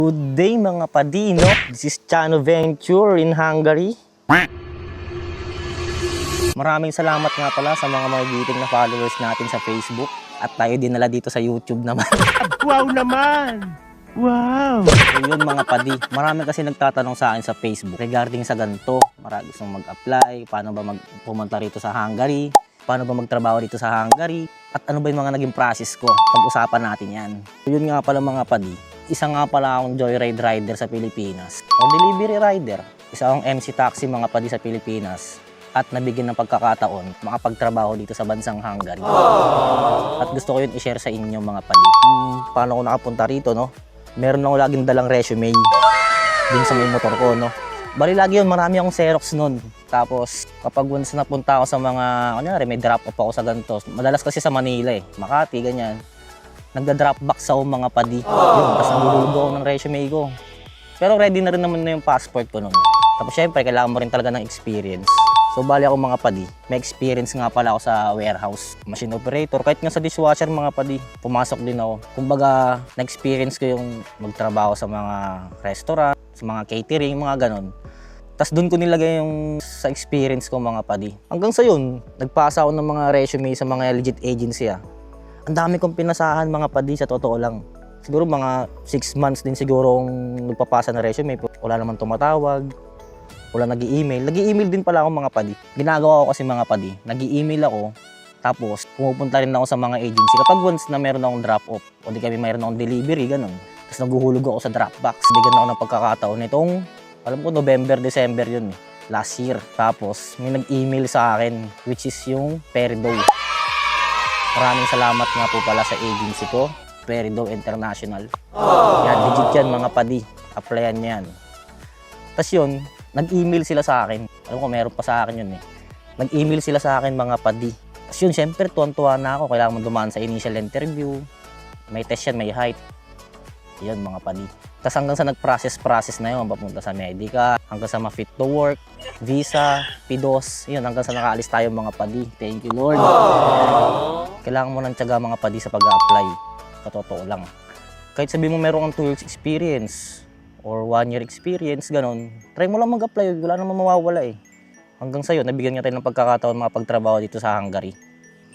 Good day mga padino. This is Chano Venture in Hungary. Maraming salamat nga pala sa mga magigiting na followers natin sa Facebook. At tayo dinala dito sa YouTube naman. Wow naman! Wow! So yun mga padi, marami kasi nagtatanong sa akin sa Facebook regarding sa ganito. Marami gustong mag-apply, paano ba pumunta rito sa Hungary, paano ba magtrabaho dito sa Hungary, at ano ba yung mga naging process ko. Pag-usapan natin yan. So yun nga pala mga padi, isa nga pala akong joyride rider sa Pilipinas o delivery rider. Isa akong MC taxi mga padi sa Pilipinas at nabigyan ng pagkakataon makapagtrabaho dito sa bansang Hungary. At gusto ko yun i-share sa inyo mga padi. Paano ako nakapunta rito, no? Meron ako laging dalang resume din sa may motor ko, no? Bali lagi yun, marami akong Xerox nun. Tapos kapag once napunta ako sa mga, kunyari may drop off ako sa ganito. Madalas kasi sa Manila Makati, ganyan. Nagda-drop box ako mga padi. Yun, tapos nagulog ako ng resume ko. Pero ready na rin naman na yung passport ko nun. Tapos syempre, kailangan mo rin talaga ng experience. So bali ako mga padi, may experience nga pala ako sa warehouse, machine operator, kahit nga sa dishwasher mga padi, pumasok din ako. Kumbaga, na-experience ko yung magtrabaho sa mga restaurant, sa mga catering, mga ganon. Tapos doon ko nilagay yung sa experience ko mga padi. Hanggang sa yun, nagpasa ako ng mga resume sa mga legit agency. Ang dami kong pinasahan mga padi, sa totoo lang. Siguro mga 6 months din siguro akong nagpapasa ng resume. Wala naman tumatawag, wala nag-i-email. Nag-i-email din pala ako mga padi. Ginagawa ko kasi mga padi, nag-i-email ako, tapos pumupunta rin ako sa mga agency. Kapag once na meron akong drop-off, o di kami meron akong delivery, ganun. Tapos naguhulog ako sa Dropbox. Bigyan ako ng pagkakataon nitong, alam ko November, December yun last year. Tapos may nag-email sa akin, which is yung Peridow. Maraming salamat nga po pala sa agency ko, Peridow International. Yan, legit yan mga padi. Applyan yan. Tapos yun, nag-email sila sa akin. Alam ko, meron pa sa akin yun Nag-email sila sa akin mga padi. Tapos yun, syempre, tuwan-tuwa na ako. Kailangan mo dumaan sa initial interview. May test yan, may height. Yun, mga padi. Tapos hanggang sa nag-process na yun, papunta sa medica, hanggang sa ma-fit to work, visa, PIDOS, yun, hanggang sa nakaalis tayo mga padi. Thank you, Lord. Kailangan mo ng tiyaga mga padi sa pag-a-apply. Katotoo lang. Kahit sabi mo meron kang 2 years experience, or 1 year experience, ganon. Try mo lang mag-apply, wala namang mawawala Hanggang sa'yo, nabigyan nga tayo ng pagkakataon makapagtrabaho dito sa Hungary.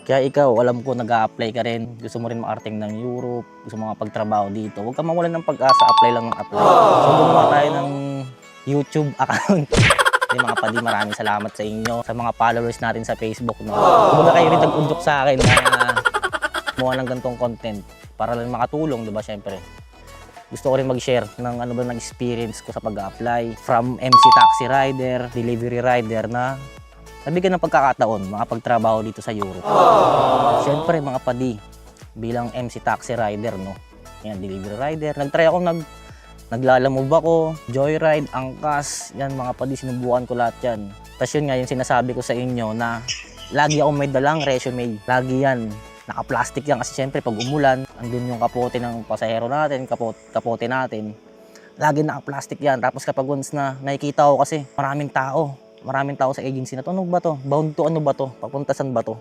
Kaya ikaw, alam ko nag-a-apply ka rin, gusto mo rin makarting ng Europe, gusto mo makapagtrabaho dito, huwag ka mawalan ng pag-asa, apply lang ng apply. So gumawa tayo ng YouTube account. Hindi mga padi, maraming salamat sa inyo, sa mga followers natin sa Facebook. No? Kumbaga kayo rin nag-udyok sa akin na gumawa ng ganitong content para lang makatulong, diba, syempre. Gusto ko rin mag-share ng ano ba ng experience ko sa pag-apply from MC taxi rider, delivery rider na nabigyan ng pagkakataon makapagtrabaho dito sa Europe. Siyempre mga padi, bilang MC taxi rider, no? Yan, delivery rider. Nag-try ako, naglalamove ako, joyride, angkas, yan mga padi, sinubukan ko lahat yan. Tapos yun nga yung sinasabi ko sa inyo na lagi ako may dalang resume. Lagi yan. Naka-plastic yan kasi siyempre pag umulan, andun yung kapote ng pasahero natin, kapote natin. Lagi naka-plastic yan. Tapos kapag once na nakikita ko kasi maraming tao sa agency na to, ano ba to? Bound to ano ba to? Papunta saan ba to?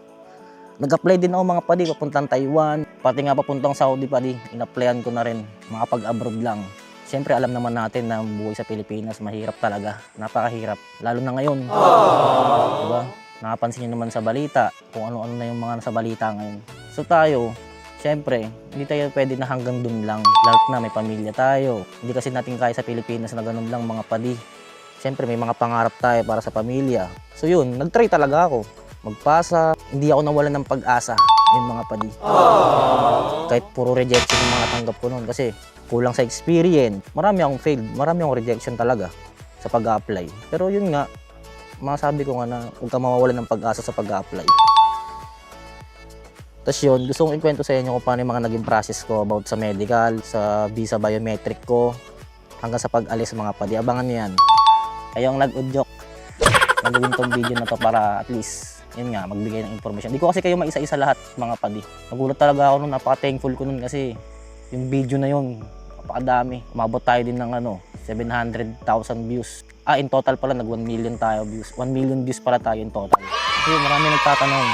Nag-apply din ako mga padi, papuntang Taiwan, pati nga papuntang Saudi padi. In-applyan ko na rin, mga pag-abroad lang. Siyempre alam naman natin na buhay sa Pilipinas mahirap talaga, napakahirap. Lalo na ngayon, diba? Nakapansin nyo naman sa balita, kung ano-ano na yung mga nasa balita ngayon. So tayo, siyempre, hindi tayo pwede na hanggang dun lang. Lalo na may pamilya tayo. Hindi kasi natin kaya sa Pilipinas na ganun lang mga padi. Siyempre, may mga pangarap tayo para sa pamilya. So yun, nag-try talaga ako. Magpasa, hindi ako nawalan ng pag-asa. Yun mga padi. Kahit puro rejection yung mga tanggap ko noon kasi kulang sa experience. Marami akong failed, marami akong rejection talaga sa pag-apply. Pero yun nga, masabi ko nga na huwag ka mawawalan ng pag-asa sa pag-apply. Tapos yun, gusto kong ikwento sa inyo kung paano yung mga naging process ko about sa medical, sa visa biometric ko, hanggang sa pag-alis mga padi. Abangan nyo yan. Kayong nag-udyok, nagawin tong video na to para at least, yun nga, magbigay ng information. Hindi ko kasi kayo maisa-isa lahat mga padi. Nagulat talaga ako nun, napaka-thankful ko nun kasi yung video na yun, napakadami. Umabot tayo din ng 700,000 views. In total pala, nag 1 million tayo views. 1 million views pala tayo in total. Kasi marami nagtatanong,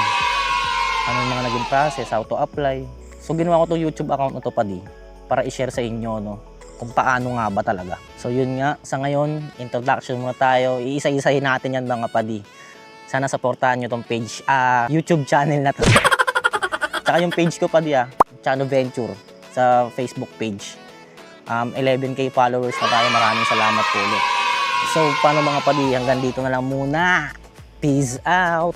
ano yung mga naging process, how to apply. So ginawa ko to YouTube account na to padi para i-share sa inyo, no? kung paano nga ba talaga. So yun nga, sa ngayon, introduction muna tayo. Iisa-isahin natin yan mga padi. Sana supportahan nyo tong page, YouTube channel na to. Tsaka yung page ko padi Chano Venture sa Facebook page. 11k followers na tayo. Maraming salamat po ulit. So paano mga padi, hanggang dito na lang muna. Peace out!